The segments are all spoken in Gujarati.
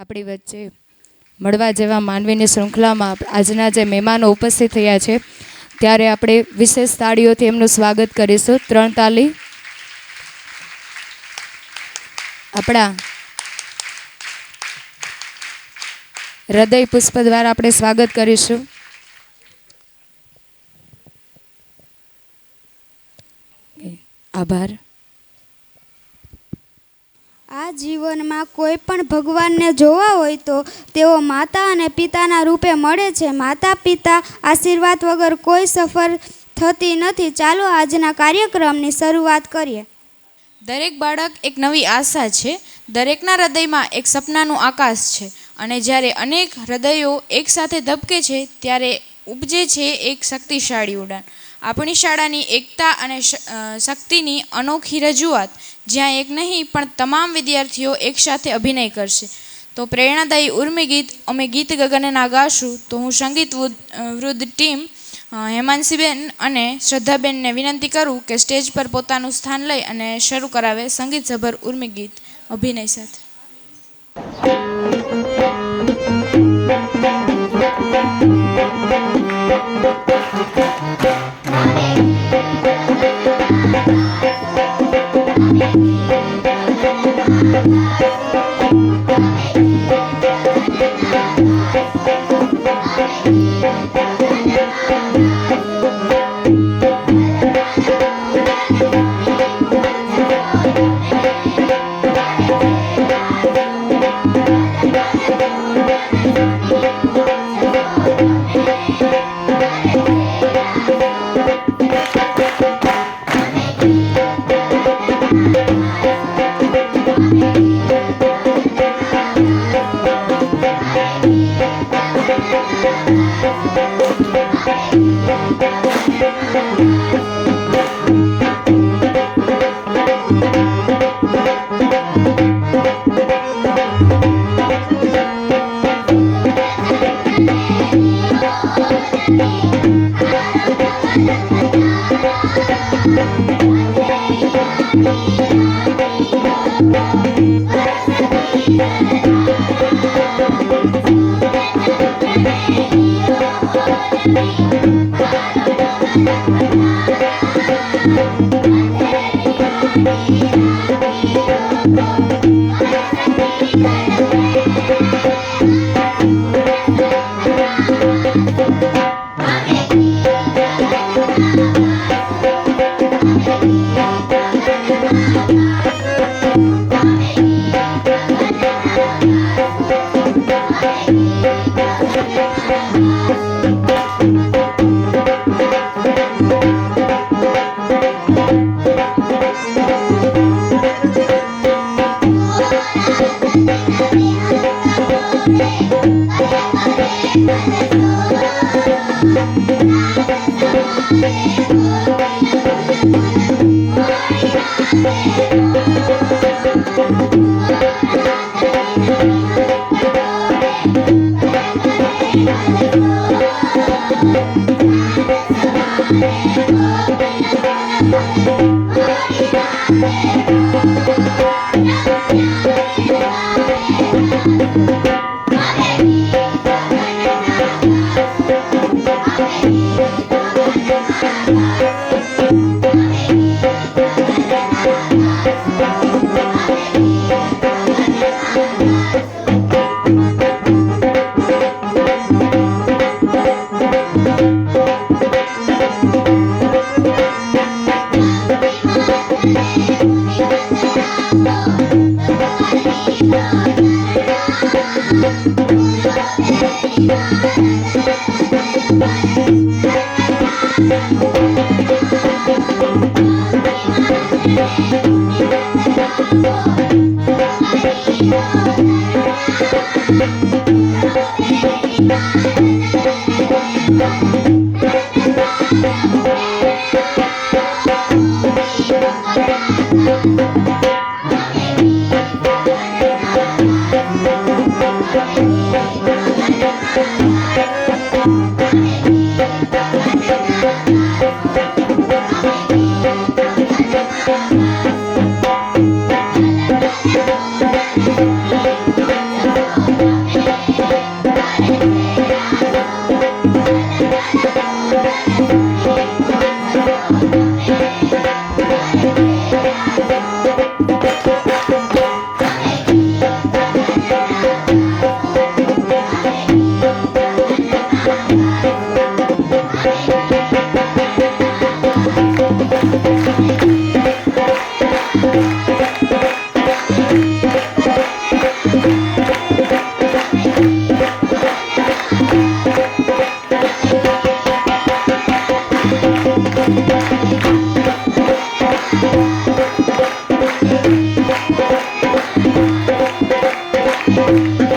આપણી વચ્ચે મળવા જેવા માનવીની શૃંખલામાં આજના જે મહેમાનો ઉપસ્થિત થયા છે ત્યારે આપણે વિશેષ તાળીઓથી એમનું સ્વાગત કરીશું. 3 તાળી. આપણા હૃદય પુષ્પ દ્વારા આપણે સ્વાગત કરીશું. આભાર. આ જીવનમાં કોઈ પણ ભગવાનને જોવા હોય તો તેઓ માતા અને પિતાના રૂપે મળે છે. માતા પિતા આશીર્વાદ વગર કોઈ સફર થતી નથી. ચાલો આજના કાર્યક્રમની શરૂઆત કરીએ. દરેક બાળક એક નવી આશા છે. દરેકના હૃદયમાં એક સપનાનું આકાશ છે અને જ્યારે અનેક હૃદયો એકસાથે ધબકે છે ત્યારે ઉપજે છે એક શક્તિશાળી ઉડાન. આપણી શાળાની એકતા અને શક્તિની અનોખી રજૂઆત, જ્યાં એક નહીં પણ તમામ વિદ્યાર્થીઓ એકસાથે અભિનય કરશે. તો પ્રેરણાદાયી ઉર્મી ગીત અમે ગીત ગગનના ગાશું. તો હું સંગીત વૃદ્ધ ટીમ હેમાંશીબેન અને શ્રદ્ધાબેનને વિનંતી કરું કે સ્ટેજ પર પોતાનું સ્થાન લઈ અને શરૂ કરાવે સંગીતસભર ઉર્મી ગીત અભિનય સાથે.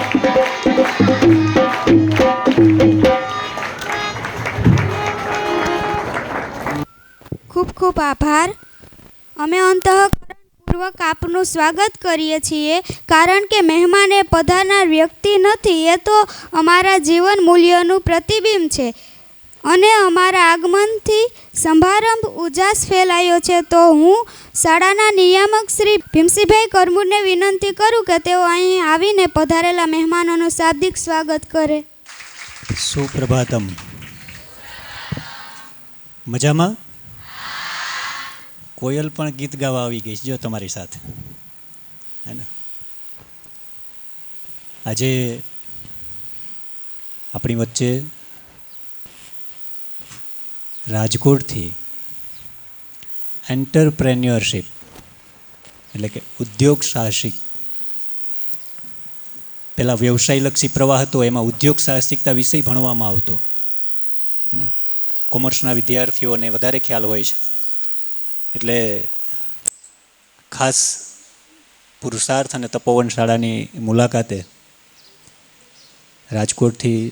ખૂબ ખૂબ આભાર. અમે અંતઃકરણપૂર્વક આપનું સ્વાગત કરીએ છીએ, કારણ કે મહેમાન એ પધારનાર વ્યક્તિ નથી, એ તો અમારા જીવન મૂલ્યોનું પ્રતિબિંબ છે. અને અમારા આગમનથી સમારંભ ઉજાસ ફેલાયો છે. તો હું શાળાના નિયામક શ્રી ભીમસિંહભાઈ કરમુરને વિનંતી કરું કે તેઓ અહીં આવીને પધારેલા મહેમાનોનું શાબ્દિક સ્વાગત કરે. સુપ્રભાતમ. મજામાં? કોયલ પણ ગીત ગાવા આવી ગઈ છે જો તમારી સાથે, હે ને? આજે આપણી વચ્ચે રાજકોટથી એન્ટરપ્રેન્યોરશિપ એટલે કે ઉદ્યોગ સાહસિક, પહેલાં વ્યવસાયલક્ષી પ્રવાહ હતો, એમાં ઉદ્યોગ સાહસિકતા વિષય ભણવામાં આવતો, હે ને? કોમર્સના વિદ્યાર્થીઓને વધારે ખ્યાલ હોય છે. એટલે ખાસ પુરુષાર્થ અને તપોવન શાળાની મુલાકાતે રાજકોટથી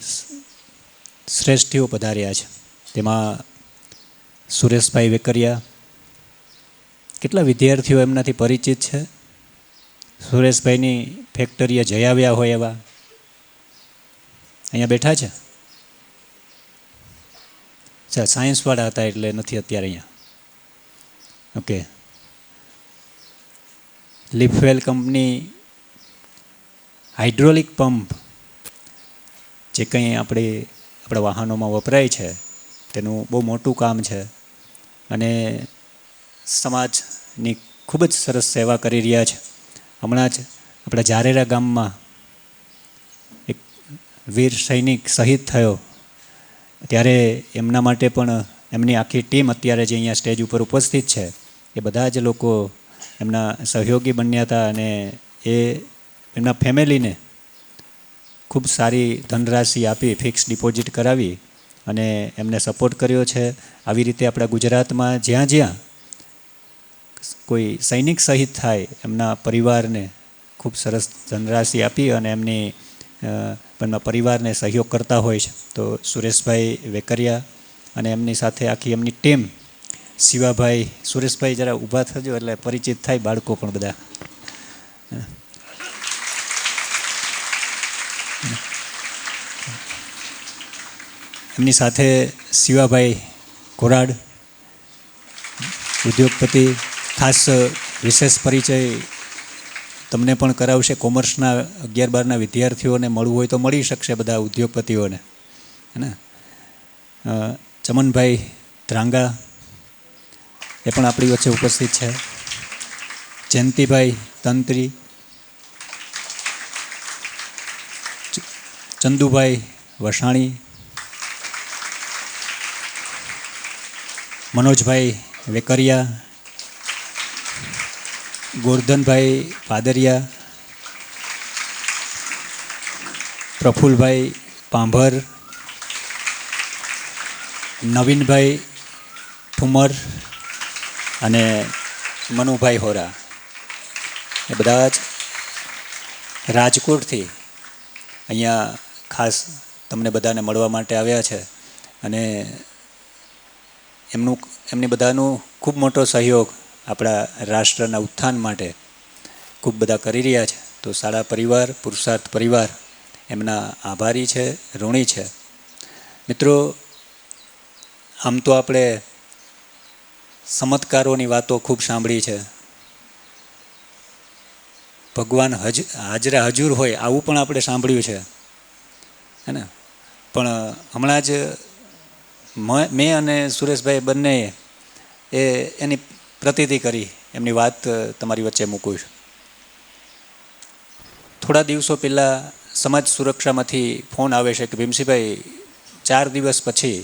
શ્રેષ્ઠીઓ પધાર્યા છે. તેમાં સુરેશભાઈ વેકરિયા, કેટલા વિદ્યાર્થીઓ એમનાથી પરિચિત છે? સુરેશભાઈની ફેક્ટરીએ જઈ આવ્યા હોય એવા અહીંયા બેઠા છે. અચ્છા, સાયન્સવાળા હતા એટલે નથી અત્યારે અહીંયા. ઓકે. લિફવેલ કંપની હાઇડ્રોલિક પંપ જે કંઈ આપણા વાહનોમાં વપરાય છે તેનું બહુ મોટું કામ છે અને સમાજની ખૂબ જ સરસ સેવા કરી રહ્યા છે. હમણાં જ આપણા જારેરા ગામમાં એક વીર સૈનિક શહીદ થયો, ત્યારે એમના માટે પણ એમની આખી ટીમ અત્યારે જે અહીંયા સ્ટેજ ઉપર ઉપસ્થિત છે એ બધા જ લોકો એમના સહયોગી બન્યા હતા અને એ એમના ફેમિલીને ખૂબ સારી ધનરાશિ આપી, ફિક્સ ડિપોઝિટ કરાવી અને એમને સપોર્ટ કર્યો છે. આવી રીતે આપણા ગુજરાતમાં જ્યાં જ્યાં કોઈ સૈનિક શહીદ થાય એમના પરિવારને ખૂબ સરસ ધનરાશિ આપી અને એમના પરિવારને સહયોગ કરતા હોય છે. તો સુરેશભાઈ વેકરિયા અને એમની સાથે આખી એમની ટીમ, શિવાભાઈ, સુરેશભાઈ જરા ઊભા થજો એટલે પરિચિત થાય બાળકો પણ બધા. એમની સાથે શિવાભાઈ કોરાડ, ઉદ્યોગપતિ. ખાસ વિશેષ પરિચય તમને પણ કરાવશે. કોમર્સના 11-12ના વિદ્યાર્થીઓને મળવું હોય તો મળી શકશે બધા ઉદ્યોગપતિઓને, હે ને? ચમનભાઈ ધ્રાંગા એ પણ આપણી વચ્ચે ઉપસ્થિત છે. જયંતિભાઈ તંત્રી, ચંદુભાઈ વસાણી, મનોજભાઈ વેકરિયા, ગોરધનભાઈ પાદરિયા, પ્રફુલભાઈ પાંભર, નવીનભાઈ ઠુમર અને મનુભાઈ હોરા, એ બધા જ રાજકોટથી અહીંયા ખાસ તમને બધાને મળવા માટે આવ્યા છે અને એમની બધાનો ખૂબ મોટો સહયોગ આપણા રાષ્ટ્રના ઉત્થાન માટે ખૂબ બધા કરી રહ્યા છે. તો શાળા પરિવાર, પુરુષાર્થ પરિવાર એમના આભારી છે, ઋણી છે. મિત્રો, આમ તો આપણે ચમત્કારોની વાતો ખૂબ સાંભળી છે. ભગવાન હાજરા હજુર હોય આવું પણ આપણે સાંભળ્યું છે, હે ને? પણ હમણાં જ મેં અને સુરેશભાઈ બંને એની પ્રતીતિ કરી, એમની વાત તમારી વચ્ચે મૂકું છું. થોડા દિવસો પહેલાં સમાજ સુરક્ષામાંથી ફોન આવે છે કે ભીમસિંહભાઈ 4 દિવસ પછી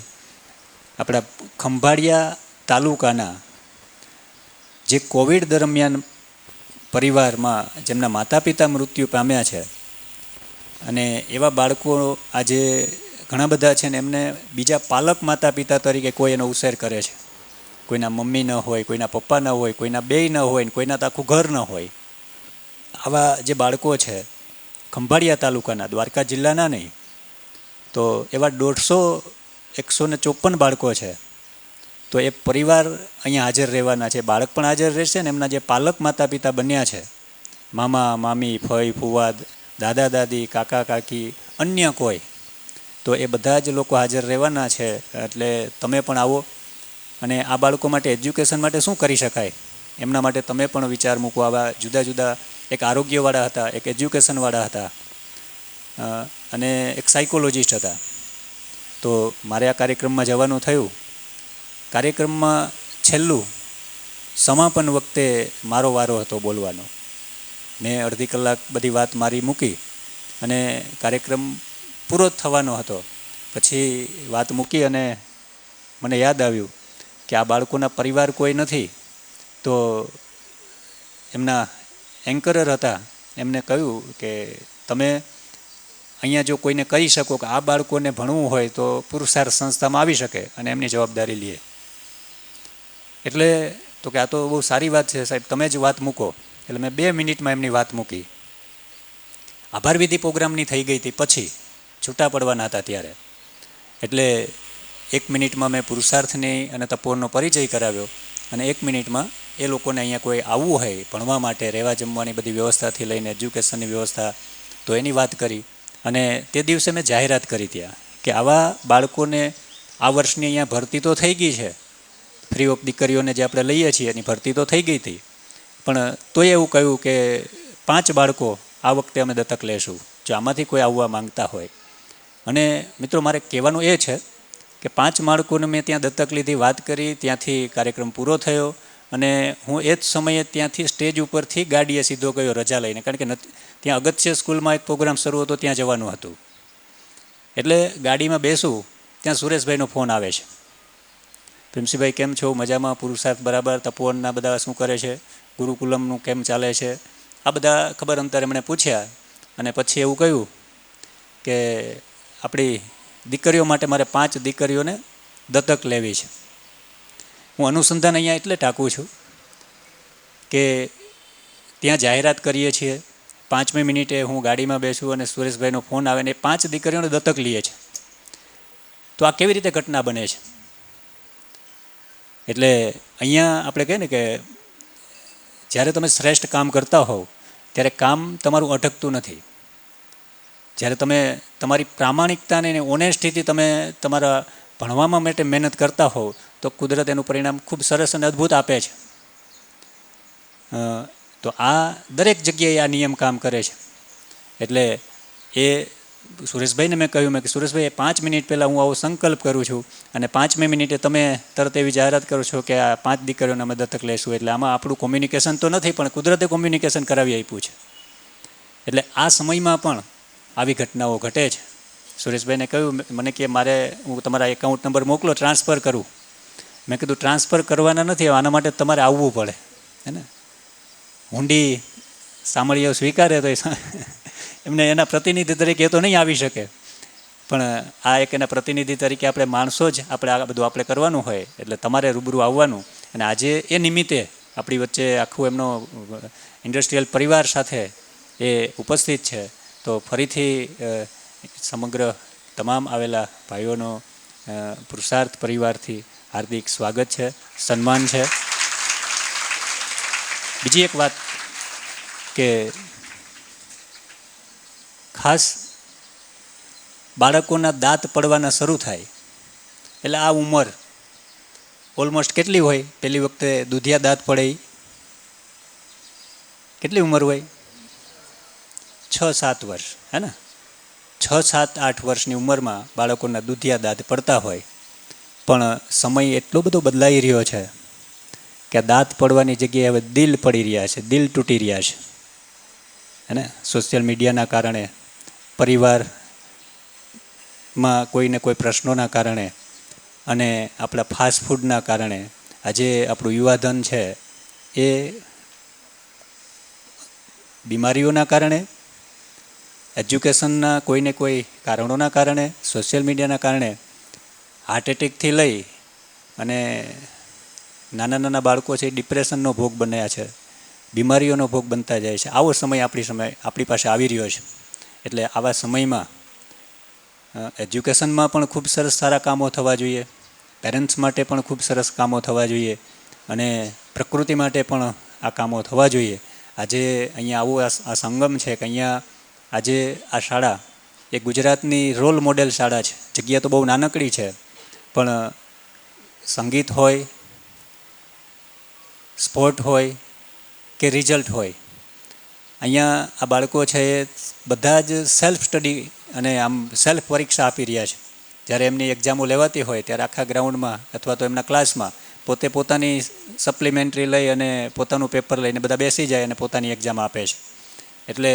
આપણા ખંભાળિયા તાલુકાના જે કોવિડ દરમિયાન પરિવારમાં જેમના માતા પિતા મૃત્યુ પામ્યા છે અને એવા બાળકો આજે ઘણા બધા છે ને, એમને બીજા પાલક માતા પિતા તરીકે કોઈ એનો ઉછેર કરે છે. કોઈના મમ્મી ન હોય, કોઈના પપ્પા ન હોય, કોઈના બેય ન હોય, કોઈના તો આખું ઘર ન હોય. આવા જે બાળકો છે ખંભાળિયા તાલુકાના, દ્વારકા જિલ્લાના નહીં, તો એવા 154 બાળકો છે. તો એ પરિવાર અહીંયા હાજર રહેવાના છે. બાળક પણ હાજર રહેશે ને એમના જે પાલક માતા પિતા બન્યા છે, મામા મામી, ફઈ ફુવા, દાદા દાદી, કાકા કાકી, અન્ય કોઈ, તો એ બધા જ લોકો હાજર રહેવાના છે. એટલે તમે પણ આવો અને આ બાળકો માટે એજ્યુકેશન માટે શું કરી શકાય એમના માટે તમે પણ વિચાર મૂકો. આવા જુદા જુદા, એક આરોગ્યવાળા હતા, એક એજ્યુકેશનવાળા હતા અને એક સાયકોલોજીસ્ટ હતા. તો મારે આ કાર્યક્રમમાં જવાનું થયું. કાર્યક્રમમાં છેલ્લું સમાપન વખતે મારો વારો હતો બોલવાનો. મેં અડધી કલાક બધી વાત મારી મૂકી અને કાર્યક્રમ પૂરો જ થવાનો હતો. પછી વાત મૂકી અને મને યાદ આવ્યું કે આ બાળકોના પરિવાર કોઈ નથી. તો એમના એન્કરર હતા, એમને કહ્યું કે તમે અહીંયા જો કોઈને કહી શકો કે આ બાળકોને ભણવું હોય તો પુરુષાર્થ સંસ્થામાં આવી શકે અને એમની જવાબદારી લે. એટલે તો કે આ તો બહુ સારી વાત છે સાહેબ, તમે જ વાત મૂકો. એટલે મેં 2 મિનિટમાં એમની વાત મૂકી. આભાર વિધિ પ્રોગ્રામની થઈ ગઈ હતી, પછી છૂટા પડવાના હતા ત્યારે. એટલે 1 મિનિટમાં મેં પુરુષાર્થની અને તપોવનનો પરિચય કરાવ્યો અને 1 મિનિટમાં એ લોકોને અહીંયા કોઈ આવવું હોય ભણવા માટે, રહેવા જમવાની બધી વ્યવસ્થાથી લઈને એજ્યુકેશનની વ્યવસ્થા, તો એની વાત કરી. અને તે દિવસે મેં જાહેરાત કરી ત્યાં કે આવા બાળકોને આ વર્ષની અહીંયા ભરતી તો થઈ ગઈ છે, ફ્રી ઓફ દીકરીઓને જે આપણે લઈએ છીએ એની ભરતી તો થઈ ગઈ હતી, પણ તોય એવું કહ્યું કે 5 બાળકો આ વખતે અમે દત્તક લેશું, જો આમાંથી કોઈ આવવા માંગતા હોય. અને મિત્રો મારે કહેવાનું એ છે કે 5 બાળકોને મેં ત્યાં દત્તક લીધી, વાત કરી, ત્યાંથી કાર્યક્રમ પૂરો થયો અને હું એ જ સમયે ત્યાંથી સ્ટેજ ઉપરથી ગાડીએ સીધો ગયો રજા લઈને, કારણ કે ત્યાં અગત્ય સ્કૂલમાં એક પ્રોગ્રામ શરૂ હતો, ત્યાં જવાનું હતું. એટલે ગાડીમાં બેસું ત્યાં સુરેશભાઈનો ફોન આવે છે. પ્રિન્સીભાઈ કેમ છો? મજામાં? પુરુષાર્થ બરાબર? તપોવનના બધા શું કરે છે? ગુરુકુલમનું કેમ ચાલે છે? આ બધા ખબર અંતરે મને પૂછ્યા અને પછી એવું કહ્યું કે આપણી દીકરીઓ માટે મારે 5 દીકરીઓને દત્તક લેવી છે. હું અનુસંધાન અહીંયા એટલે ટાંકું છું કે ત્યાં જાહેરાત કરીએ છીએ, 5મી મિનિટે હું ગાડીમાં બેસું અને સુરેશભાઈનો ફોન આવે ને 5 દીકરીઓને દત્તક લઈએ છે. તો આ કેવી રીતે ઘટના બને છે? એટલે અહીંયા આપણે કહીએ ને કે જ્યારે તમે શ્રેષ્ઠ કામ કરતા હોવ ત્યારે કામ તમારું અટકતું નથી. જ્યારે તમે તમારી પ્રામાણિકતાને અને ઓનેસ્ટીથી તમે તમારા ભણવામાં માટે મહેનત કરતા હોવ તો કુદરત એનું પરિણામ ખૂબ સરસ અને અદ્ભુત આપે છે. તો આ દરેક જગ્યાએ આ નિયમ કામ કરે છે. એટલે એ સુરેશભાઈને મેં કહ્યું કે સુરેશભાઈ 5 મિનિટ પહેલાં હું આવો સંકલ્પ કરું છું અને 5મી મિનિટે તમે તરત એવી જાહેરાત કરો છો કે આ 5 દીકરીઓને અમે દત્તક લઈશું. એટલે આમાં આપણું કોમ્યુનિકેશન તો નથી, પણ કુદરતે કોમ્યુનિકેશન કરાવી આપ્યું છે. એટલે આ સમયમાં પણ આવી ઘટનાઓ ઘટે છે. સુરેશભાઈને કહ્યું, મને કે મારે હું તમારા એકાઉન્ટ નંબર મોકલો, ટ્રાન્સફર કરું. મેં કીધું ટ્રાન્સફર કરવાના નથી, આના માટે તમારે આવવું પડે, હે ને. હુંડી સાંભળીઓ સ્વીકારે તો એમને એના પ્રતિનિધિ તરીકે એ તો નહીં આવી શકે, પણ આ એક એના પ્રતિનિધિ તરીકે આપણે માણસો જ આપણે આ બધું આપણે કરવાનું હોય, એટલે તમારે રૂબરૂ આવવાનું. અને આજે એ નિમિત્તે આપણી વચ્ચે આખું એમનો ઇન્ડસ્ટ્રીયલ પરિવાર સાથે એ ઉપસ્થિત છે. તો ફરીથી સમગ્ર તમામ આવેલા ભાઈઓનો પુરુષાર્થ પરિવારથી હાર્દિક સ્વાગત છે, સન્માન છે. બીજી એક વાત કે ખાસ બાળકોના દાંત પડવાના શરૂ થાય એટલે આ ઉંમર ઓલમોસ્ટ કેટલી હોય? પહેલી વખતે દૂધિયા દાંત પડે કેટલી ઉંમર હોય? 6-7 વર્ષ, હે ને. 6-7-8 વર્ષની ઉંમરમાં બાળકોના દૂધિયા દાંત પડતા હોય. પણ સમય એટલો બધો બદલાઈ રહ્યો છે કે દાંત પડવાની જગ્યાએ હવે દિલ પડી રહ્યા છે, દિલ તૂટી રહ્યા છે, હે ને. સોશિયલ મીડિયાના કારણે, પરિવારમાં કોઈને કોઈ પ્રશ્નોના કારણે અને આપણા ફાસ્ટ ફૂડના કારણે આજે આપણું યુવાધન છે એ બીમારીઓના કારણે, એજ્યુકેશનના કોઈને કોઈ કારણોના કારણે, સોશિયલ મીડિયાના કારણે હાર્ટ એટેકથી લઈ અને નાના નાના બાળકો છે ડિપ્રેશનનો ભોગ બન્યા છે, બીમારીઓનો ભોગ બનતા જાય છે. આવો સમય આપણી પાસે આવી રહ્યો છે. એટલે આવા સમયમાં એજ્યુકેશનમાં પણ ખૂબ સરસ સારા કામો થવા જોઈએ, પેરેન્ટ્સ માટે પણ ખૂબ સરસ કામો થવા જોઈએ અને પ્રકૃતિ માટે પણ આ કામો થવા જોઈએ. આજે અહીંયા આવું આ સંગમ છે કે અહીંયા આજે આ શાળા એ ગુજરાતની રોલ મોડેલ શાળા છે. જગ્યા તો બહુ નાનકડી છે, પણ સંગીત હોય, સ્પોર્ટ હોય કે રિઝલ્ટ હોય, અહીંયા આ બાળકો છે એ બધા જ સેલ્ફ સ્ટડી અને આમ સેલ્ફ પરીક્ષા આપી રહ્યા છે. જ્યારે એમની એક્ઝામો લેવાતી હોય ત્યારે આખા ગ્રાઉન્ડમાં અથવા તો એમના ક્લાસમાં પોતે પોતાની સપ્લિમેન્ટરી લઈ અને પોતાનું પેપર લઈને બધા બેસી જાય અને પોતાની એક્ઝામ આપે છે. એટલે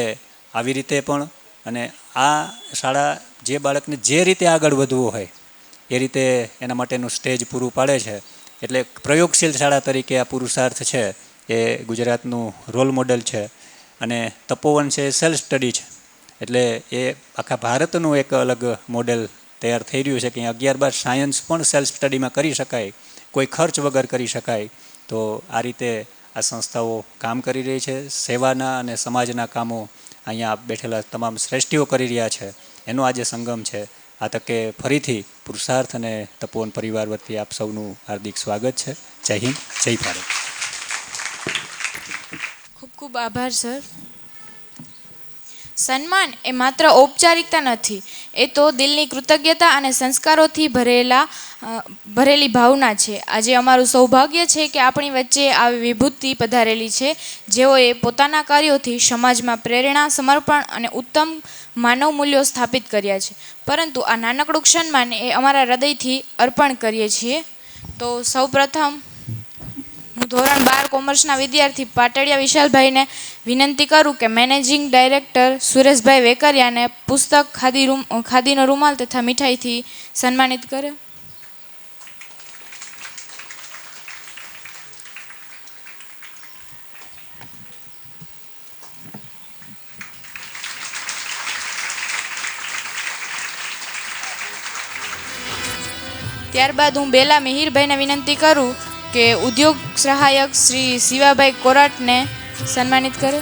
આવી રીતે પણ અને આ શાળા જે બાળકને જે રીતે આગળ વધવું હોય એ રીતે એના માટેનું સ્ટેજ પૂરું પાડે છે. એટલે પ્રયોગશીલ શાળા તરીકે આ પુરુષાર્થ છે એ ગુજરાતનું રોલ મોડેલ છે. અને તપોવન છે એ સેલ્ફ સ્ટડી છે, એટલે એ આખા ભારતનું એક અલગ મોડેલ તૈયાર થઈ રહ્યું છે કે અહીં 11-12 સાયન્સ પણ સેલ્ફ સ્ટડીમાં કરી શકાય, કોઈ ખર્ચ વગર કરી શકાય. તો આ રીતે આ સંસ્થાઓ કામ કરી રહી છે. સેવાના અને સમાજના કામો અહીંયા બેઠેલા તમામ શ્રેષ્ઠીઓ કરી રહ્યા છે. એનો આજે સંગમ છે. આ તકે ફરીથી પુરુષાર્થ અને તપોવન પરિવાર વતી આપ સૌનું હાર્દિક સ્વાગત છે. જય હિન્દ, જય ભારત. ખૂબ ખૂબ આભાર સર. સન્માન એ માત્ર ઔપચારિકતા નથી, એ તો દિલની કૃતજ્ઞતા અને સંસ્કારોથી ભરેલી ભાવના છે. આજે અમારું સૌભાગ્ય છે કે આપણી વચ્ચે આવી વિભૂતિ પધારેલી છે, જેઓએ પોતાના કાર્યોથી સમાજમાં પ્રેરણા, સમર્પણ અને ઉત્તમ માનવ મૂલ્યો સ્થાપિત કર્યા છે. પરંતુ આ નાનકડું સન્માન એ અમારા હૃદયથી અર્પણ કરીએ છીએ. તો સૌપ્રથમ હું ધોરણ 12 કોમર્સના વિદ્યાર્થી પાટડિયા વિશાલભાઈને વિનંતી કરું કે મેનેજિંગ ડાયરેક્ટર સુરેશભાઈ વેકરિયાને પુસ્તક, ખાદીનો રૂમાલ તથા મીઠાઈથી સન્માનિત કરે. ત્યારબાદ હું બેલા મિહિરભાઈને વિનંતી કરું કે ઉદ્યોગ સહાયક શ્રી શિવાભાઈ કોરાટને સન્માનિત કરે.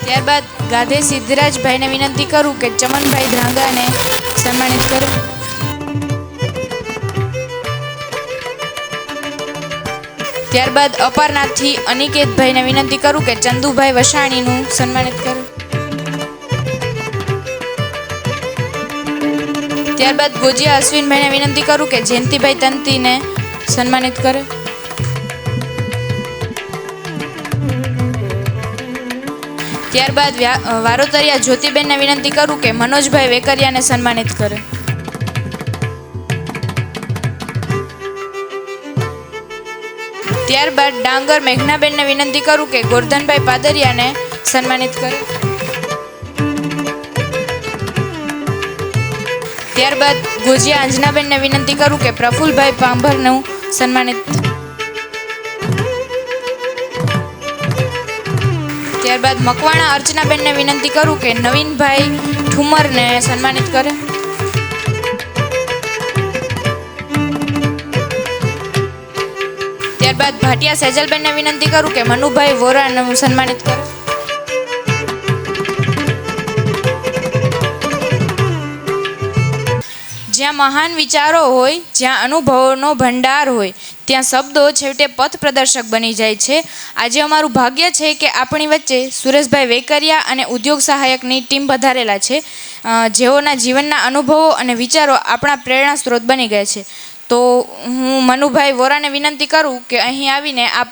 ત્યારબાદ ગાધે સિદ્ધરાજભાઈને વિનંતી કરું કે ચમનભાઈ ધ્રાંગાને સન્માનિત કરે. ત્યારબાદ અપારનાથથી અનિકેતભાઈને વિનંતી કરું કે ચંદુભાઈ વસાણીનું સન્માનિત કરે. ત્યારબાદ ગોજિયા અશ્વિનભાઈને વિનંતી કરું કે જયંતિભાઈ તંતીને સન્માનિત કરે. ત્યારબાદ વારોતરિયા જ્યોતિબેનને વિનંતી કરું કે મનોજભાઈ વેકરિયાને સન્માનિત કરે. ત્યારબાદ ડાંગર મેઘનાબેનને વિનંતી કરું કે ગોરધનભાઈ પાદરિયાને સન્માનિત કરે. ત્યારબાદ ગોજિયા અંજનાબેનને વિનંતી કરું કે પ્રફુલભાઈ પાંભરનું સન્માનિત. ત્યારબાદ મકવાણા અર્ચનાબેનને વિનંતી કરું કે નવીનભાઈ ઠુમરને સન્માનિત કરે. ત્યારબાદ ભાટિયા સેજલબેનને વિનંતી કરું કે મનુભાઈ વોરાનું સન્માનિત કરે. જ્યાં મહાન વિચારો હોય, જ્યાં અનુભવોનો ભંડાર હોય, ત્યાં શબ્દો છેવટે પથ પ્રદર્શક બની જાય છે. આજે અમારું ભાગ્ય છે કે આપણી વચ્ચે સુરેશભાઈ વેકરિયા અને ઉદ્યોગ સહાયકની ટીમ પધારેલા છે, જેઓના જીવનના અનુભવો અને વિચારો આપણા પ્રેરણા સ્ત્રોત બની ગયા છે. તો હું મનુભાઈ વોરાને વિનંતી કરું કે અહીં આવીને આપ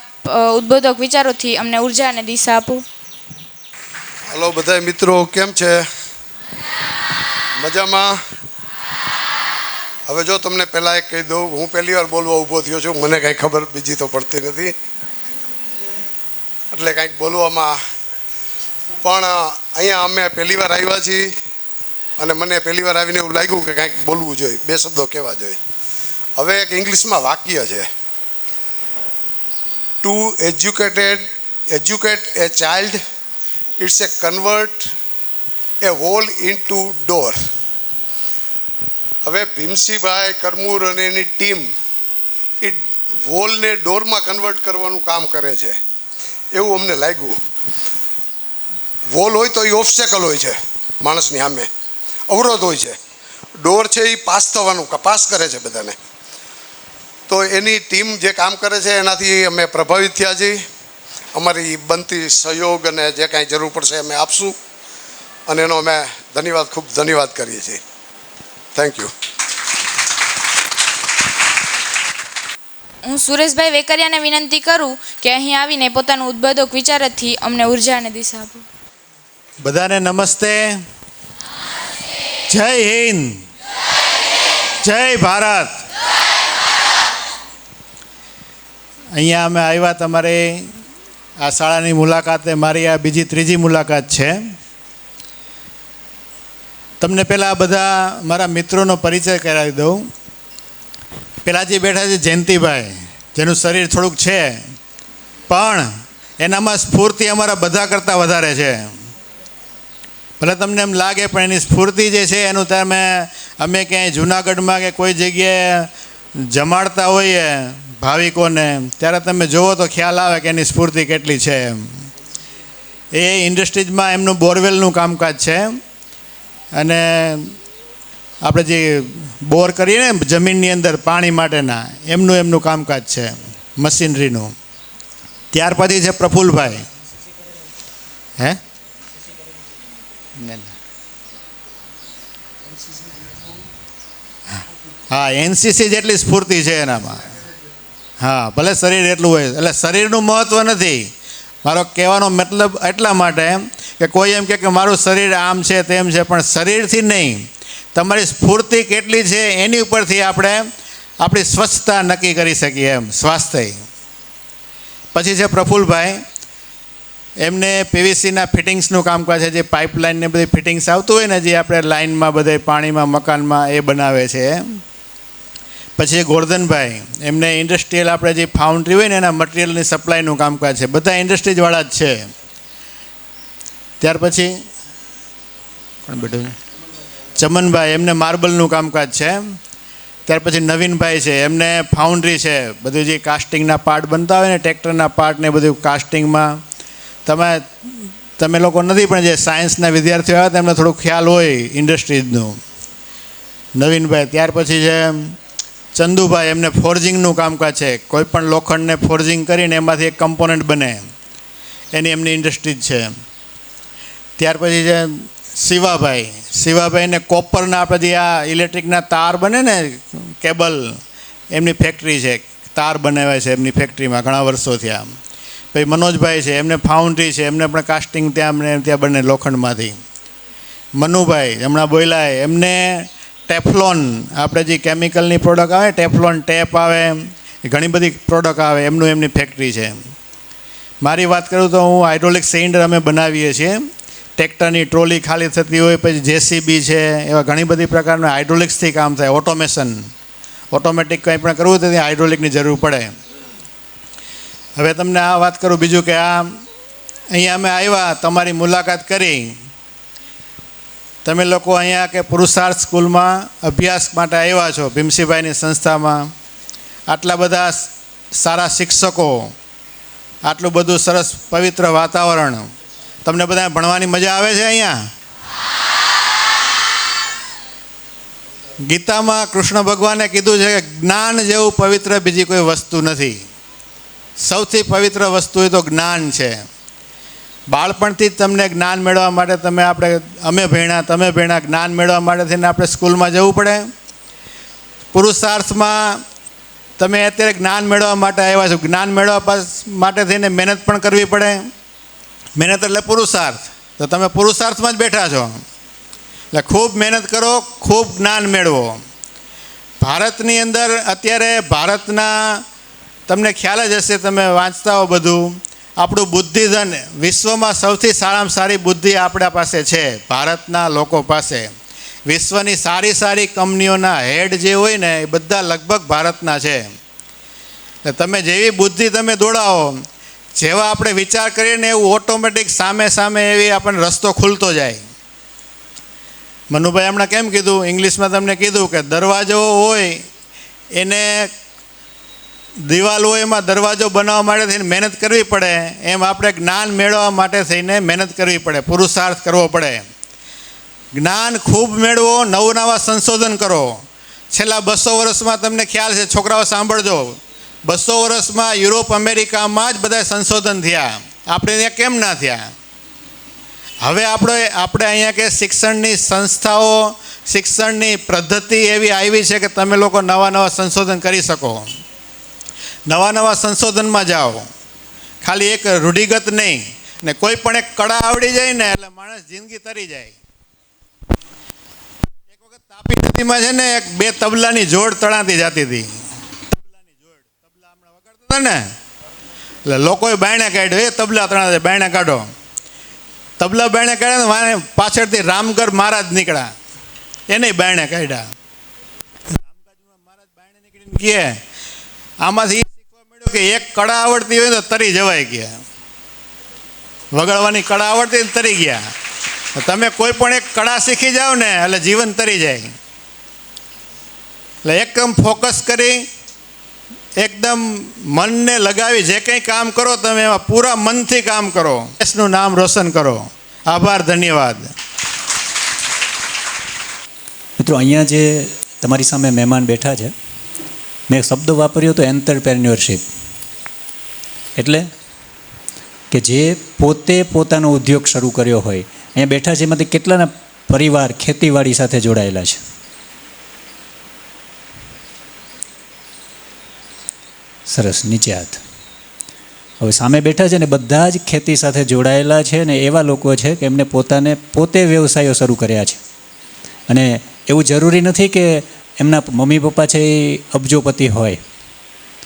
ઉદ્બોધક વિચારોથી અમને ઉર્જા અને દિશા આપો. હલો બધા મિત્રો, કેમ છે? મજામાં? હવે જો તમને પહેલાં એક કહી દઉં, હું પહેલી વાર બોલવા ઊભો થયો છું, મને કાંઈ ખબર બીજી તો પડતી નથી, એટલે કાંઈક બોલવામાં પણ અહીંયા અમે પહેલી વાર આવ્યા છીએ અને મને પહેલી વાર આવીને એવું લાગ્યું કે કાંઈક બોલવું જોઈએ, બે શબ્દો કહેવા જોઈએ. હવે એક ઇંગ્લિશમાં વાક્ય છે, to educate a child it's a convert a hole into door. હવે ભીમસિંહભાઈ કરમૂર અને એની ટીમ એ વોલને ડોરમાં કન્વર્ટ કરવાનું કામ કરે છે એવું અમને લાગ્યું. વોલ હોય તો એ ઓબ્સ્ટેકલ હોય છે, માણસની સામે અવરોધ હોય છે. ડોર છે એ પાસ થવાનું પાસ કરે છે બધાને. તો એની ટીમ જે કામ કરે છે એનાથી અમે પ્રભાવિત થયા છીએ. અમારી બનતી સહયોગ અને જે કાંઈ જરૂર પડશે અમે આપશું અને એનો અમે ખૂબ ધન્યવાદ કરીએ છીએ. Thank you. હું સુરેશભાઈ વેકરિયાને વિનંતી કરું કે અહીં આવીને પોતાનું ઉદ્બોધક વિચારથી અમને ઉર્જા અને દિશા આપો. બધાને નમસ્તે. જય હિન્દ, જય ભારત. અહીંયા અમે આવ્યા તમારે આ શાળાની મુલાકાતે. મારી આ ત્રીજી મુલાકાત છે. તમને પહેલાં બધા મારા મિત્રોનો પરિચય કરાવી દઉં. પહેલાં જે બેઠા છે જયંતિભાઈ, જેનું શરીર થોડુંક છે પણ એનામાં સ્ફૂર્તિ અમારા બધા કરતાં વધારે છે. ભલે તમને એમ લાગે પણ એની સ્ફૂર્તિ જે છે એનું અમે ક્યાંય જૂનાગઢમાં કે કોઈ જગ્યાએ જમાડતા હોઈએ ભાવિકોને ત્યારે તમે જુઓ તો ખ્યાલ આવે કે એની સ્ફૂર્તિ કેટલી છે. એ ઇન્ડસ્ટ્રીઝમાં એમનું બોરવેલનું કામકાજ છે અને આપણે જે બોર કરીએ ને જમીનની અંદર પાણી માટેના એમનું કામકાજ છે મશીનરીનું. ત્યાર પછી છે પ્રફુલભાઈ. હા, એનસીસી જેટલી સ્ફૂર્તિ છે એનામાં. હા, ભલે શરીર એટલું હોય. એટલે શરીરનું મહત્ત્વ નથી. મારો કહેવાનો મતલબ એટલા માટે કે કોઈ એમ કે મારું શરીર આમ છે તેમ છે, પણ શરીરથી નહીં, તમારી સ્ફૂર્તિ કેટલી છે એની ઉપરથી આપણે આપણી સ્વચ્છતા નક્કી કરી શકીએ એમ, સ્વાસ્થ્ય. પછી છે પ્રફુલભાઈ. એમને પીવીસીના ફિટિંગ્સનું કામકાજ છે, જે પાઇપલાઇનને બધી ફિટિંગ્સ આવતું હોય ને, જે આપણે લાઇનમાં બધે પાણીમાં મકાનમાં એ બનાવે છે. પછી ગોરધનભાઈ, એમને ઇન્ડસ્ટ્રીયલ આપણે જે ફાઉન્ડ્રી હોય ને એના મટિરિયલની સપ્લાયનું કામકાજ છે. બધા ઇન્ડસ્ટ્રીઝવાળા જ છે. ત્યાર પછી કોણ બેઠું? ચમનભાઈ, એમને માર્બલનું કામકાજ છે. ત્યાર પછી નવીનભાઈ છે, એમને ફાઉન્ડ્રી છે. બધું જે કાસ્ટિંગના પાર્ટ બનતા હોય ને, ટ્રેક્ટરના પાર્ટ ને બધું કાસ્ટિંગમાં તમે લોકો નથી, પણ જે સાયન્સના વિદ્યાર્થીઓ આવ્યા તેમને થોડું ખ્યાલ હોય ઇન્ડસ્ટ્રીઝનું. નવીનભાઈ. ત્યાર પછી છે ચંદુભાઈ, એમને ફોર્જિંગનું કામકાજ છે. કોઈ પણ લોખંડને ફોર્જિંગ કરીને એમાંથી એક કમ્પોનન્ટ બને એમની ઇન્ડસ્ટ્રીઝ છે. ત્યાર પછી છે શિવાભાઈને કોપરના આપણે જે આ ઇલેક્ટ્રિકના તાર બને ને, કેબલ, એમની ફેક્ટરી છે. તાર બનાવે છે એમની ફેક્ટરીમાં ઘણા વર્ષો થયા. પછી મનોજભાઈ છે, એમને ફાઉન્ડ્રી છે. એમને પણ કાસ્ટિંગ ત્યાં બને લોખંડમાંથી. મનુભાઈ હમણાં બોલ્યા, એમને ટેફલોન, આપણે જે કેમિકલની પ્રોડક્ટ આવે, ટેફલોન ટેપ આવે, ઘણી બધી પ્રોડક્ટ આવે, એમની ફેક્ટરી છે. મારી વાત કરું તો હું હાઇડ્રોલિક સિલિન્ડર અમે બનાવીએ છીએ. ટ્રેક્ટરની ટ્રોલી ખાલી થતી હોય, પછી જેસીબી છે, એવા ઘણી બધી પ્રકારના હાઇડ્રોલિક્સથી કામ થાય. ઓટોમેટિક કંઈ પણ કરવું તો ત્યાં હાઇડ્રોલિકની જરૂર પડે. હવે તમને આ વાત કરું બીજું કે અહીંયા અમે આવ્યા, તમારી મુલાકાત કરી. તમે લોકો અહીંયા કે પુરુષાર્થ સ્કૂલમાં અભ્યાસ માટે આવ્યા છો, ભીમસિંહભાઈની સંસ્થામાં. આટલા બધા સારા શિક્ષકો, આટલું બધું સરસ પવિત્ર વાતાવરણ, તમને બધા ભણવાની મજા આવે છે અહીંયા? ગીતામાં કૃષ્ણ ભગવાને કીધું છે કે જ્ઞાન જેવું પવિત્ર બીજી કોઈ વસ્તુ નથી. સૌથી પવિત્ર વસ્તુ એ તો જ્ઞાન છે. બાળપણથી જ તમને જ્ઞાન મેળવવા માટે અમે ભણ્યા જ્ઞાન મેળવવા માટે થઈને આપણે સ્કૂલમાં જવું પડે. પુરુષાર્થમાં તમે અત્યારે જ્ઞાન મેળવવા માટે આવ્યા છો. જ્ઞાન મેળવવા માટે થઈને મહેનત પણ કરવી પડે. મહેનત એટલે પુરુષાર્થ. તો તમે પુરુષાર્થમાં જ બેઠા છો. એટલે ખૂબ મહેનત કરો, ખૂબ જ્ઞાન મેળવો. ભારતની અંદર અત્યારે ભારતના તમને ખ્યાલ જ હશે, તમે વાંચતા હો બધું, આપણું બુદ્ધિધન વિશ્વમાં સૌથી સારામાં સારી બુદ્ધિ આપણા પાસે છે, ભારતના લોકો પાસે. વિશ્વની સારી કંપનીઓના હેડ જે હોય ને એ બધા લગભગ ભારતના છે. તમે જેવી બુદ્ધિ તમે દોડાવો, જેવા આપણે વિચાર કરીએ ને એવું ઓટોમેટિક સામે એવી આપણને રસ્તો ખુલતો જાય. મનુભાઈ હમણાં કેમ કીધું, ઇંગ્લિશમાં તમને કીધું કે દરવાજો હોય એને દિવાલ હોય એમાં દરવાજો બનાવવા માટે થઈને મહેનત કરવી પડે, એમ આપણે જ્ઞાન મેળવવા માટે થઈને મહેનત કરવી પડે, પુરુષાર્થ કરવો પડે. જ્ઞાન ખૂબ મેળવો, નવા સંશોધન કરો. છેલ્લા 200 વર્ષમાં તમને ખ્યાલ છે, છોકરાઓ સાંભળજો, 200 વર્ષમાં યુરોપ અમેરિકામાં જ બધા સંશોધન થયા, આપણે ત્યાં કેમ ના થયા? હવે આપણે અહીંયા કે શિક્ષણની સંસ્થાઓ, શિક્ષણની પદ્ધતિ એવી આવી છે કે તમે લોકો નવા સંશોધન કરી શકો. નવા સંશોધનમાં જાઓ, ખાલી એક રૂઢિગત નહીં. ને કોઈ પણ એક કળા આવડી જાય ને એટલે માણસ જિંદગી તરી જાય. એક વખત તાપી નદીમાં છે ને 2 તબલાની જોડ તણાતી જતી હતી. તબલા હમણાં વગાડતા હતા ને, એટલે લોકોએ બાયણે કાઢ્યો, એ તબલા તણાતા, બાયણે કાઢો. તબલા બાયણે કાઢ્યા ને પાછળથી રામગઢ મહારાજ નીકળ્યા, એને બાયણે કાઢ્યા. રામગઢ મહારાજ બાયણે નીકળીને કહે, આમાંથી શીખવા મળ્યું કે એક કળા આવડતી હોય તો તરી જવાય ગયા. વગાડવાની કળા આવડતી તરી ગયા. તમે કોઈ પણ એક કળા શીખી જાઓ ને એટલે જીવન તરી જાય. એટલે એકદમ ફોકસ કરી, એકદમ મનને લગાવી જે કંઈ કામ કરો તમે એમાં પૂરા મનથી કામ કરો, દેશનું નામ રોશન કરો. આભાર, ધન્યવાદ. મિત્રો, અહીંયા જે તમારી સામે મહેમાન બેઠા છે, મેં એક શબ્દ વાપર્યો તો એન્ટરપ્રેન્યોરશિપ. એટલે કે જે પોતે પોતાનો ઉદ્યોગ શરૂ કર્યો હોય. અહીંયા બેઠા છે એમાંથી કેટલાના પરિવાર ખેતીવાડી સાથે જોડાયેલા છે? સરસ, નીચે હાથ. હવે સામે બેઠા છે ને બધા જ ખેતી સાથે જોડાયેલા છે ને એવા લોકો છે કે એમને પોતે વ્યવસાયો શરૂ કર્યા છે. અને એવું જરૂરી નથી કે એમના મમ્મી પપ્પા છે એ અબજોપતિ હોય,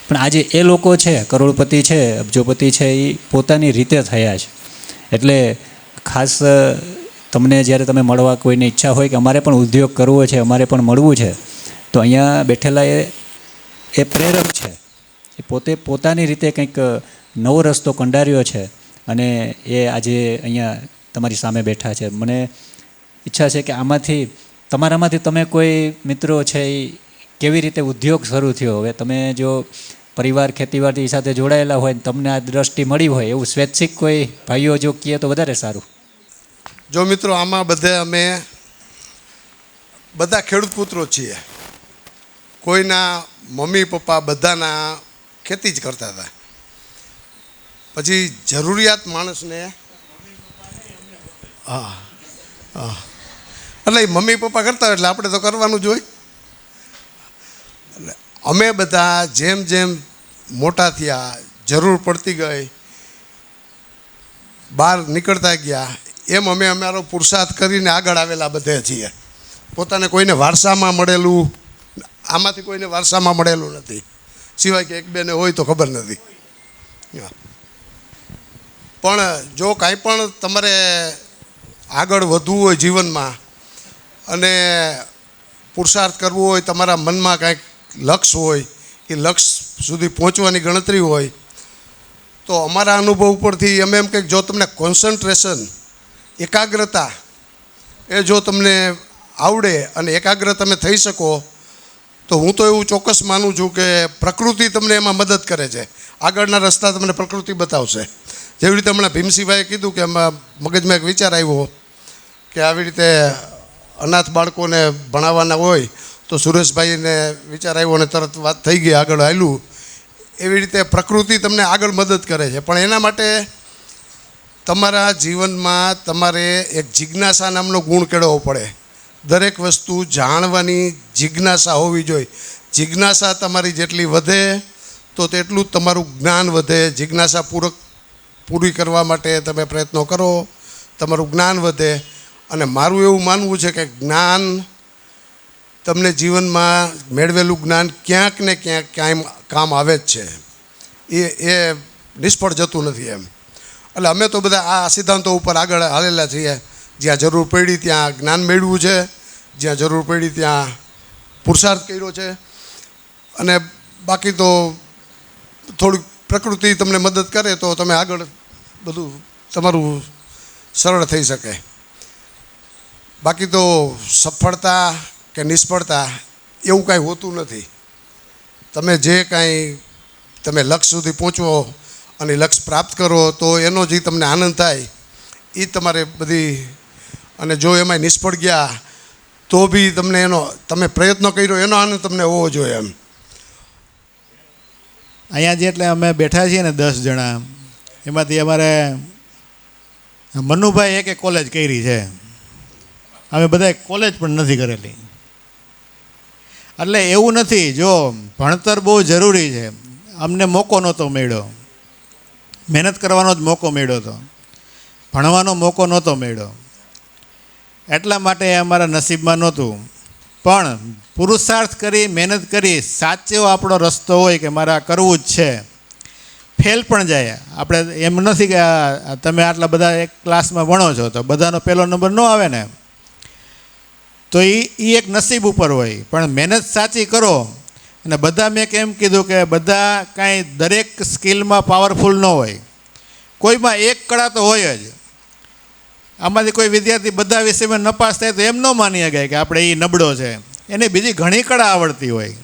પણ આજે એ લોકો છે કરોડપતિ છે, અબજોપતિ છે, એ પોતાની રીતે થયા છે. એટલે ખાસ તમને જ્યારે તમે મળવા કોઈને ઈચ્છા હોય કે અમારે પણ ઉદ્યોગ કરવો છે, અમારે પણ મળવું છે, તો અહીંયા બેઠેલા એ પ્રેરક છે. એ પોતે પોતાની રીતે કંઈક નવો રસ્તો કંડાર્યો છે અને એ આજે અહીંયા તમારી સામે બેઠા છે. મને ઈચ્છા છે કે તમારામાંથી તમે કોઈ મિત્રો છે એ કેવી રીતે ઉદ્યોગ શરૂ થયો. હવે તમે જો પરિવાર ખેતીવાડી સાથે જોડાયેલા હોય, તમને આ દ્રષ્ટિ મળી હોય, એવું સ્વૈચ્છિક કોઈ ભાઈઓ જો કહે તો વધારે સારું. જો મિત્રો, આમાં અમે બધા ખેડૂત પુત્રો છીએ. કોઈના મમ્મી પપ્પા બધાના ખેતી જ કરતા હતા. પછી જરૂરિયાત માણસને, હા હા, એટલે મમ્મી પપ્પા કરતા હોય એટલે આપણે તો કરવાનું જ હોય. એટલે અમે બધા જેમ જેમ મોટા થયા, જરૂર પડતી ગઈ, બહાર નીકળતા ગયા, એમ અમે અમારો પુરુષાર્થ કરીને આગળ આવેલા બધે છીએ. પોતાને કોઈને વારસામાં મળેલું, આમાંથી કોઈને વારસામાં મળેલું નથી, સિવાય કે એક બેને હોય તો ખબર નથી. પણ જો કાંઈ પણ તમારે આગળ વધવું હોય જીવનમાં અને પુરુષાર્થ કરવો હોય, તમારા મનમાં કાંઈક લક્ષ્ય હોય, એ લક્ષ્ય સુધી પહોંચવાની ગણતરી હોય, તો અમારા અનુભવ ઉપરથી અમે એમ કંઈક જો તમને કોન્સન્ટ્રેશન, એકાગ્રતા એ જો તમને આવડે અને એકાગ્ર તમે થઈ શકો, તો હું તો એવું ચોક્કસ માનું છું કે પ્રકૃતિ તમને એમાં મદદ કરે છે. આગળના રસ્તા તમને પ્રકૃતિ બતાવશે. જેવી રીતે હમણાં ભીમસિંહભાઈએ કીધું કે એમાં મગજમાં એક વિચાર આવ્યો કે આવી રીતે અનાથ બાળકોને ભણાવવાના હોય, તો સુરેશભાઈને વિચાર આવ્યો અને તરત વાત થઈ ગઈ, આગળ હાલ્યું. એવી રીતે પ્રકૃતિ તમને આગળ મદદ કરે છે. પણ એના માટે તમારા જીવનમાં તમારે એક જિજ્ઞાસા નામનો ગુણ કેળવવો પડે. દરેક વસ્તુ જાણવાની જિજ્ઞાસા હોવી જોઈએ. જિજ્ઞાસા તમારી જેટલી વધે તો તેટલું જ તમારું જ્ઞાન વધે. જિજ્ઞાસા પૂરી કરવા માટે તમે પ્રયત્નો કરો, તમારું જ્ઞાન વધે. અને મારું એવું માનવું છે કે જ્ઞાન તમને જીવનમાં મેળવેલું જ્ઞાન ક્યાંક ને ક્યાંક કાંઈ કામ આવે જ છે. એ નિષ્ફળ જતું નથી એમ. એટલે અમે તો બધા આ સિદ્ધાંતો ઉપર આગળ હાલેલા છીએ. જ્યાં જરૂર પડી ત્યાં જ્ઞાન મેળવ્યું છે, જ્યાં જરૂર પડી ત્યાં પુરુષાર્થ કર્યો છે. અને બાકી તો થોડીક પ્રકૃતિ તમને મદદ કરે તો તમે આગળ બધું તમારું સરળ થઈ શકે. બાકી તો સફળતા કે નિષ્ફળતા એવું કાંઈ હોતું નથી. તમે જે કાંઈ તમે લક્ષ્ય સુધી પહોંચવો અને લક્ષ્ય પ્રાપ્ત કરો તો એનો જે તમને આનંદ થાય એ તમારે બધી, અને જો એમાં નિષ્ફળ ગયા તો બી તમને એનો, તમે પ્રયત્ન કર્યો એનો આનંદ તમને હોવો જોઈએ. એમ અહીંયા જે એટલે અમે બેઠા છીએ ને 10 જણા, એમાંથી અમારે મનુભાઈ એક કોલેજ કરી છે, અમે બધા કોલેજ પણ નથી કરેલી. એટલે એવું નથી, જો ભણતર બહુ જરૂરી છે, અમને મોકો નહોતો મળ્યો, મહેનત કરવાનો જ મોકો મળ્યો હતો, ભણવાનો મોકો નહોતો મળ્યો, એટલા માટે અમારા નસીબમાં નહોતું. પણ પુરુષાર્થ કરી, મહેનત કરી, સાચો આપણો રસ્તો હોય કે મારે આ કરવું જ છે, ફેલ પણ જાય. આપણે એમ નથી કે તમે આટલા બધા એક ક્લાસમાં ભણો છો તો બધાનો પહેલો નંબર ન આવે ને, તો એ એક નસીબ ઉપર હોય. પણ મહેનત સાચી કરો. અને બધા મેં કેમ કીધું કે બધા કાંઈ દરેક સ્કિલમાં પાવરફુલ ન હોય, કોઈમાં એક કળા તો હોય જ. આમાંથી કોઈ વિદ્યાર્થી બધા વિષયમાં નપાસ થાય તો એમ ન માની શકાય કે આપણે એ નબળો છે, એને બીજી ઘણી કળા આવડતી હોય,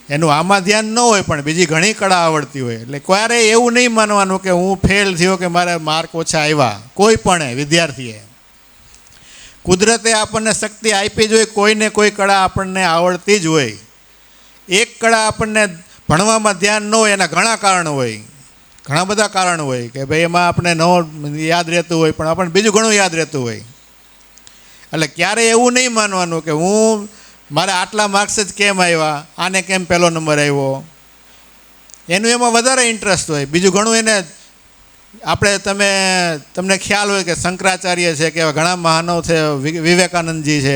એનું આમાં ધ્યાન ન હોય પણ બીજી ઘણી કળા આવડતી હોય. એટલે ક્યારેય એવું નહીં માનવાનું કે હું ફેલ થયો કે મારે માર્ક ઓછા આવ્યા. કોઈ પણ વિદ્યાર્થીએ, કુદરતે આપણને શક્તિ આપી જ હોય, કોઈને કોઈ કળા આપણને આવડતી જ હોય. એક કળા આપણને ભણવામાં ધ્યાન ન હોય એના ઘણા કારણ હોય, ઘણા બધા કારણ હોય કે ભાઈ એમાં આપણે ન યાદ રહેતું હોય પણ આપણને બીજું ઘણું યાદ રહેતું હોય. એટલે ક્યારેય એવું નહીં માનવાનું કે હું મારે આટલા માર્ક્સ જ કેમ આવ્યા, આને કેમ પહેલો નંબર આવ્યો, એનું એમાં વધારે ઇન્ટરેસ્ટ હોય. બીજું ઘણું એને આપણે તમને ખ્યાલ હોય કે શંકરાચાર્ય છે કે ઘણા મહાનવ છે, વિવેકાનંદજી છે,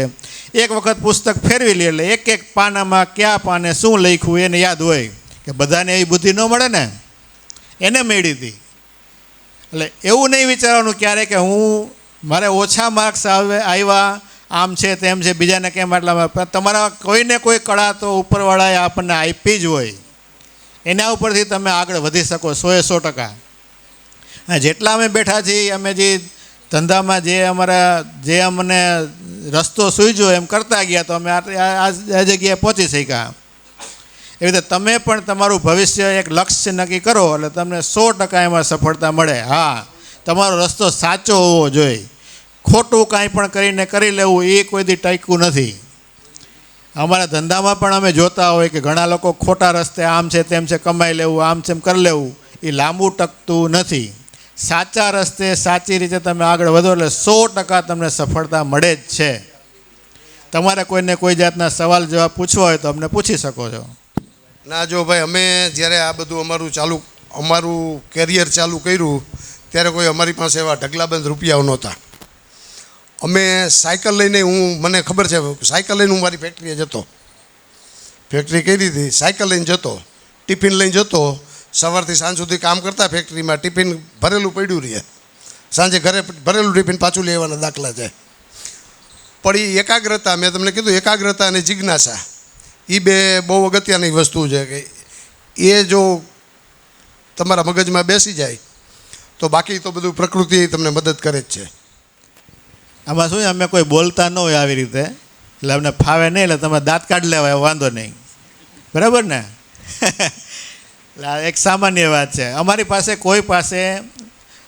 એક વખત પુસ્તક ફેરવી લે એટલે એક એક પાનામાં કયા પાને શું લખ્યું એને યાદ હોય. કે બધાને એવી બુદ્ધિ ન મળે ને, એને મળી હતી. એટલે એવું નહીં વિચારવાનું ક્યારે કે હું મારે ઓછા માર્ક્સ આવ્યા, આમ છે તેમ છે, બીજાને કેમ આટલા. તમારા કોઈને કોઈ કળા તો ઉપરવાળાએ આપણને આપી જ હોય, એના ઉપરથી તમે આગળ વધી શકો 100%. જેટલા અમે બેઠા છીએ, અમે જે ધંધામાં જે અમને રસ્તો સૂઝ્યો એમ કરતા ગયા તો અમે આ જગ્યાએ પહોંચી શક્યા. એવી રીતે તમે પણ તમારું ભવિષ્ય એક લક્ષ્ય નક્કી કરો એટલે તમને 100% એમાં સફળતા મળે. હા, તમારો રસ્તો સાચો હોવો જોઈએ. ખોટું કાંઈ પણ કરીને કરી લેવું એ કોઈ દી ટક્યું નથી. અમારા ધંધામાં પણ અમે જોતા હોય કે ઘણા લોકો ખોટા રસ્તે આમ છે તેમ છે કમાઈ લેવું, આમ છે એમ કરી લેવું, એ લાંબુ ટકતું નથી. સાચા રસ્તે સાચી રીતે તમે આગળ વધો એટલે 100% તમને સફળતા મળે જ છે. તમારે કોઈને કોઈ જાતના સવાલ જવાબ પૂછવા હોય તો અમને પૂછી શકો છો. ના, જો ભાઈ અમે જ્યારે આ બધું અમારું કેરિયર ચાલુ કર્યું ત્યારે કોઈ અમારી પાસે એવા ઢગલાબંધ રૂપિયાઓ નહોતા. અમે સાયકલ લઈને, મને ખબર છે સાયકલ લઈને હું મારી ફેક્ટરીએ જતો, ફેક્ટરી કરી હતી, સાયકલ લઈને જતો, ટિફિન લઈને જતો, સવારથી સાંજ સુધી કામ કરતા ફેક્ટરીમાં, ટિફિન ભરેલું પડ્યું રહે, સાંજે ઘરે ભરેલું ટિફિન પાછું લેવાના દાખલા છે. પણ એ એકાગ્રતા, મેં તમને કીધું એકાગ્રતા અને જિજ્ઞાસા, એ બે બહુ અગત્યની વસ્તુ છે કે એ જો તમારા મગજમાં બેસી જાય તો બાકી તો બધું પ્રકૃતિ તમને મદદ કરે જ છે. આમાં શું અમે કોઈ બોલતા ન હોય આવી રીતે, એટલે અમને ફાવે નહીં, એટલે તમે દાંત કાઢી લેવાય, વાંધો નહીં, બરાબર ને? એટલે આ એક સામાન્ય વાત છે. અમારી પાસે કોઈ પાસે,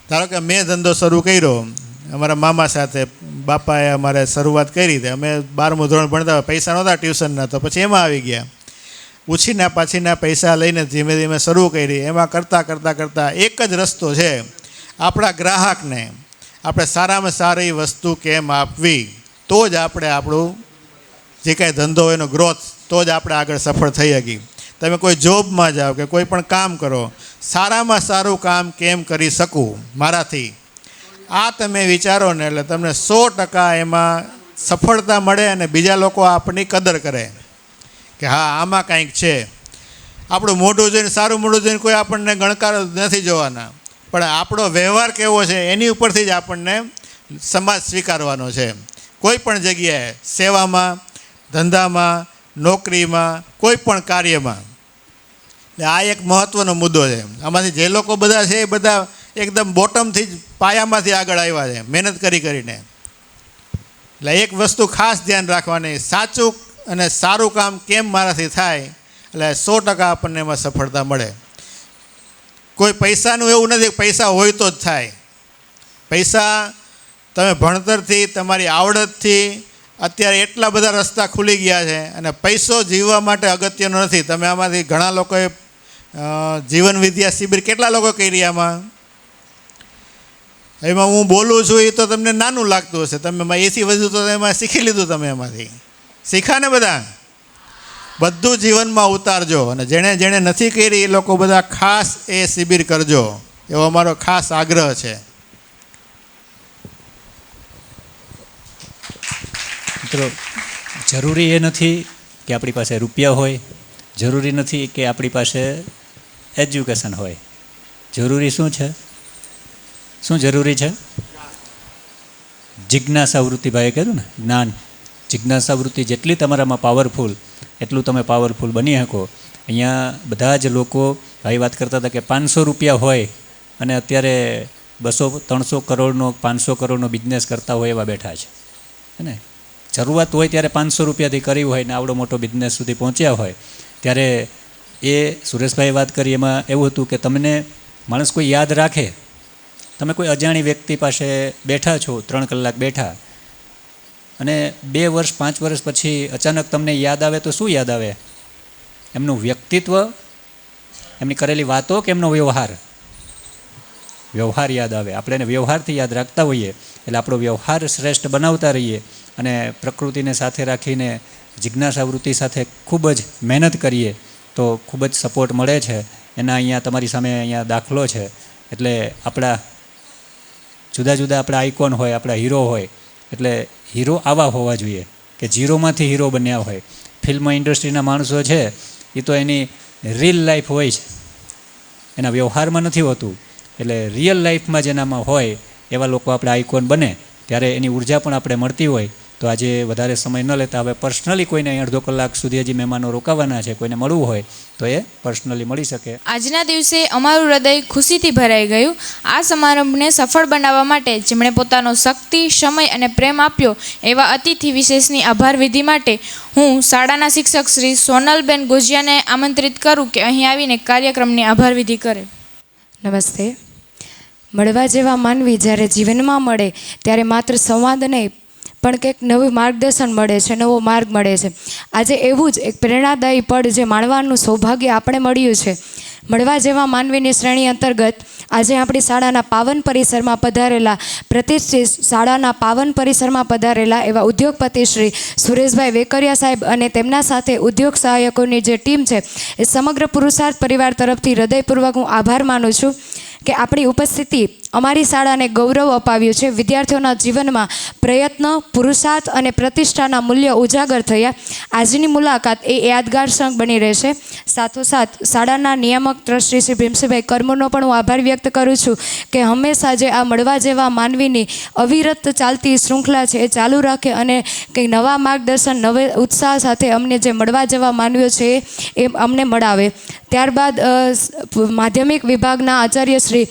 ધારો કે મેં ધંધો શરૂ કર્યો અમારા મામા સાથે, બાપાએ અમારે શરૂઆત કરી હતી, અમે 12મું ધોરણ ભણતા, પૈસા નહોતા ટ્યુશનના, તો પછી એમાં આવી ગયા. ઉછીના પાછીના પૈસા લઈને ધીમે ધીમે શરૂ કરી. એમાં કરતાં એક જ રસ્તો છે, આપણા ગ્રાહકને આપણે સારામાં સારી વસ્તુ કેમ આપવી, તો જ આપણે આપણું જે કાંઈ ધંધો હોય એનો ગ્રોથ, તો જ આપણે આગળ સફળ થઈ શકીએ. તમે કોઈ જોબમાં જાઓ કે કોઈ પણ કામ કરો, સારામાં સારું કામ કેમ કરી શકું મારાથી, આ તમે વિચારો ને એટલે તમને 100% એમાં સફળતા મળે અને બીજા લોકો આપણી કદર કરે કે હા આમાં કંઈક છે. આપણું મોઢું જોઈને, સારું મોઢું જોઈને કોઈ આપણને ગણકાર નથી જોવાના, પણ આપણો વ્યવહાર કેવો છે એની ઉપરથી જ આપણને સમાજ સ્વીકારવાનો છે. કોઈ પણ જગ્યાએ, સેવામાં, ધંધામાં, નોકરીમાં, કોઈ પણ કાર્યમાં. આ એક મહત્ત્વનો મુદ્દો છે. આમાંથી જે લોકો બધા છે એ બધા એકદમ બોટમથી જ, પાયામાંથી આગળ આવ્યા છે મહેનત કરીને. એટલે એક વસ્તુ ખાસ ધ્યાન રાખવાની, સાચું અને સારું કામ કેમ મારાથી થાય, એટલે 100% આપણને એમાં સફળતા મળે. કોઈ પૈસાનું એવું નથી, પૈસા હોય તો જ થાય. પૈસા તમે ભણતરથી, તમારી આવડતથી અત્યારે એટલા બધા રસ્તા ખુલી ગયા છે, અને પૈસો જીવવા માટે અગત્યનો નથી. તમે આમાંથી ઘણા લોકોએ જીવન વિદ્યા શિબિર કેટલા લોકો કરી એમાં હું બોલું છું એ તો તમને નાનું લાગતું હશે. તમે એથી વધુ તો એમાં શીખી લીધું. તમે એમાંથી શીખા ને બધા, બધું જીવનમાં ઉતારજો. અને જેણે જેણે નથી કરી એ લોકો બધા ખાસ એ શિબિર કરજો, એવો અમારો ખાસ આગ્રહ છે. મિત્રો, જરૂરી એ નથી કે આપણી પાસે રૂપિયા હોય, જરૂરી નથી કે આપણી પાસે એજ્યુકેશન હોય. જરૂરી શું છે? શું જરૂરી છે? જિજ્ઞાસા વૃત્તિ. ભાઈએ કહ્યું ને, જ્ઞાન. જિજ્ઞાસા વૃત્તિ જેટલી તમારામાં પાવરફુલ, એટલું તમે પાવરફુલ બની શકો. અહીંયા બધા જ લોકો, ભાઈ વાત કરતા હતા કે 500 રૂપિયા હોય અને અત્યારે 200-300 કરોડનો 500 કરોડનો બિઝનેસ કરતા હોય એવા બેઠા છે. હે ને? જરૂરત હોય ત્યારે 500 રૂપિયાથી કર્યું હોય ને આવડો મોટો બિઝનેસ સુધી પહોંચ્યા હોય, ત્યારે એ સુરેશભાઈએ વાત કરી એમાં એવું હતું કે તમને માણસ કોઈ યાદ રાખે. તમે કોઈ અજાણી વ્યક્તિ પાસે બેઠા છો, 3 કલાક બેઠા, અને 2 વર્ષ 5 વર્ષ પછી અચાનક તમને યાદ આવે તો શું યાદ આવે? એમનું વ્યક્તિત્વ, એમની કરેલી વાતો કે એમનો વ્યવહાર? વ્યવહાર યાદ આવે. આપણે એને વ્યવહારથી યાદ રાખતા હોઈએ, એટલે આપણો વ્યવહાર શ્રેષ્ઠ બનાવતા રહીએ અને પ્રકૃતિને સાથે રાખીને જિજ્ઞાસા વૃત્તિ સાથે ખૂબ જ મહેનત કરીએ તો ખૂબ જ સપોર્ટ મળે છે. એના અહીંયા તમારી સામે અહીંયા દાખલો છે. એટલે આપણા જુદા જુદા આપણા આઇકોન હોય, આપણા હીરો હોય. એટલે હીરો આવા હોવા જોઈએ કે ઝીરોમાંથી હીરો બન્યા હોય. ફિલ્મ ઇન્ડસ્ટ્રીના માણસો છે એ તો એની રિયલ લાઈફ હોય છે, એના વ્યવહારમાં નથી હોતું. એટલે રિયલ લાઈફમાં જેનામાં હોય એવા લોકો આપણે આઇકોન બને ત્યારે એની ઉર્જા પણ આપણે મળતી હોય. તો આજે વધારે સમય ન લેતા હવે પર્સનલી કોઈને અડધો કલાક સુધી હજી મહેમાનો રોકાવાના છે, કોઈને મળવું હોય તો એ પર્સનલી મળી શકે. આજના દિવસે અમારું હૃદય ખુશીથી ભરાઈ ગયું. આ સમારંભને સફળ બનાવવા માટે જેમણે પોતાનો શક્તિ, સમય અને પ્રેમ આપ્યો એવા અતિથિ વિશેષની આભાર વિધિ માટે હું શાળાના શિક્ષક શ્રી સોનલબેન ગોજિયાને આમંત્રિત કરું કે અહીં આવીને કાર્યક્રમની આભાર વિધિ કરે. નમસ્તે. મળવા જેવા માનવી જ્યારે જીવનમાં મળે ત્યારે માત્ર સંવાદ નહીં પણ કંઈક નવું માર્ગદર્શન મળે છે, નવો માર્ગ મળે છે. આજે એવું જ એક પ્રેરણાદાયી પળ જે માણવાનું સૌભાગ્ય આપણે મળ્યું છે. મળવા જેવા માનવીની શ્રેણી અંતર્ગત આજે આપણી શાળાના પાવન પરિસરમાં પધારેલા, પ્રતિષ્ઠિત શાળાના પાવન પરિસરમાં પધારેલા એવા ઉદ્યોગપતિ શ્રી સુરેશભાઈ વેકરિયા સાહેબ અને તેમના સાથે ઉદ્યોગ સહાયકોની જે ટીમ છે એ સમગ્ર પુરુષાર્થ પરિવાર તરફથી હૃદયપૂર્વક હું આભાર માનું છું કે આપણી ઉપસ્થિતિ અમારી શાળાને ગૌરવ અપાવ્યું છે. વિદ્યાર્થીઓના જીવનમાં પ્રયત્ન, પુરુષાર્થ અને પ્રતિષ્ઠાના મૂલ્ય ઉજાગર થયા. આજની મુલાકાત એ યાદગાર ક્ષણ બની રહેશે. સાથોસાથ શાળાના નિયામક ટ્રસ્ટી શ્રી ભીમસિંહભાઈ કરમુરનો પણ હું આભાર વ્યક્ત કરું છું કે હંમેશા જે આ મળવા જેવા માનવીની અવિરત ચાલતી શૃંખલા છે એ ચાલુ રાખે અને કંઈક નવા માર્ગદર્શન, નવે ઉત્સાહ સાથે અમને જે મળવા જેવા માનવીઓ છે એ અમને મળાવે. ત્યારબાદ માધ્યમિક વિભાગના આચાર્ય શ્રી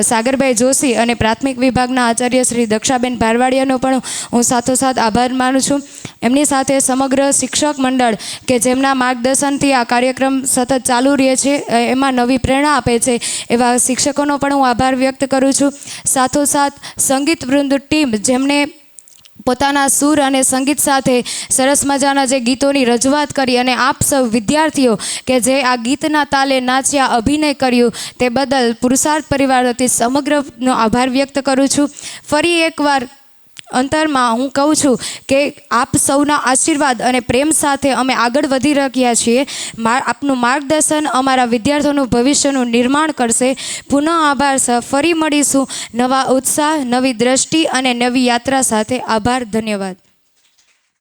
સાગરભાઈ જોશી અને પ્રાથમિક વિભાગના આચાર્ય શ્રી દક્ષાબેન ભારવાડિયાનો પણ હું સાથોસાથ આભાર માનું છું. એમની સાથે સમગ્ર શિક્ષક મંડળ કે જેમના માર્ગદર્શનથી આ કાર્યક્રમ સતત ચાલુ રહે છે, એમાં નવી પ્રેરણા આપે છે, એવા શિક્ષકોનો પણ હું આભાર વ્યક્ત કરું છું. સાથોસાથ સંગીત વૃંદ ટીમ જેમણે પોતાના સૂર અને સંગીત સાથે સરસ મજાના જે ગીતોની રજૂઆત કરી અને આપ સૌ વિદ્યાર્થીઓ કે જે આ ગીતના તાલે નાચ્યા, અભિનય કર્યું તે બદલ પુરુષાર્થ પરિવાર વતી સમગ્રનો આભાર વ્યક્ત કરું છું. ફરી એકવાર અંતરમાં હું કહું છું કે આપ સૌના આશીર્વાદ અને પ્રેમ સાથે અમે આગળ વધી રહ્યા છીએ. આપનું માર્ગદર્શન અમારા વિદ્યાર્થીઓનું ભવિષ્યનું નિર્માણ કરશે. પુનઃ આભાર સર. ફરી મળીશું નવા ઉત્સાહ, નવી દ્રષ્ટિ અને નવી યાત્રા સાથે. આભાર. ધન્યવાદ.